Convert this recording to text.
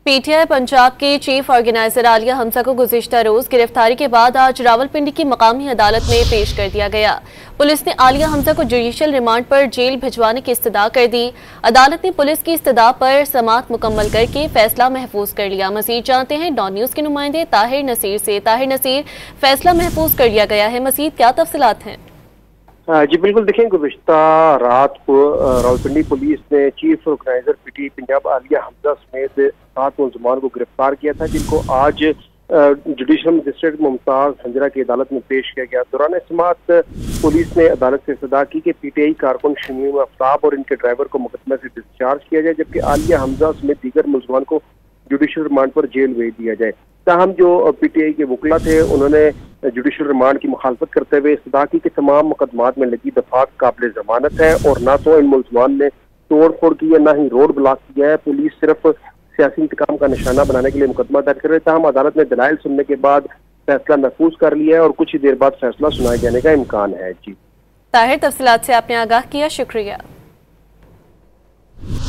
PTI Punjab के chief organiser Alia Hamza को गुज़िश्ता रोज गिरफ्तारी के बाद आज रावलपिंडी की मकामी अदालत में पेश कर दिया गया। पुलिस ने आलिया हमजा को जुडिशल रिमांड पर जेल भिजवाने की इस्तदा कर दी। अदालत ने पुलिस की इस्तदा पर समाअत मुकम्मल करके फैसला महफूज कर लिया। मजीद जानते हैं डॉन न्यूज के नुमाइंदे ताहिर नसीर से। ताहिर नसीर, फैसला महफूज कर लिया गया है, मजीद क्या तफसीलात हैं? जी बिल्कुल, देखें गुज़िश्ता रात को रावलपिंडी पुलिस ने chief organiser PTI Punjab Alia Hamza समेत 7 मुलजमान को गिरफ्तार किया था, जिनको आज जुडिशल मजिस्ट्रेट मुमताज हंजरा की अदालत में पेश किया गया। दौरान समाअत पुलिस ने अदालत से इस्तदा की कि पीटीआई कारकुन शमीम आफ्ताब और इनके ड्राइवर को मुकदमे से डिस्चार्ज किया जाए, जबकि आलिया हमजा समेत दीगर मुलजमान को जुडिशल रिमांड पर जेल भेज दिया जाए। ताहम जो पीटीआई के वकील थे उन्होंने जुडिशल रिमांड की मुखालफत करते हुए इस्तदा की कि तमाम मुकदमात में लगी दफात काबिल जमानत है और ना तो इन मुलजमान ने तोड़ फोड़ की है, ना ही रोड ब्लॉक किया है। पुलिस सिर्फ सियासी इंतकाम का निशाना बनाने के लिए मुकदमा दर्ज कर रहे थे। हम अदालत ने दलाइल सुनने के बाद फैसला महफूज कर लिया है और कुछ ही देर बाद फैसला सुनाए जाने का इम्कान है। जी ताहिर, तफसीलात से आपने आगाह किया, शुक्रिया।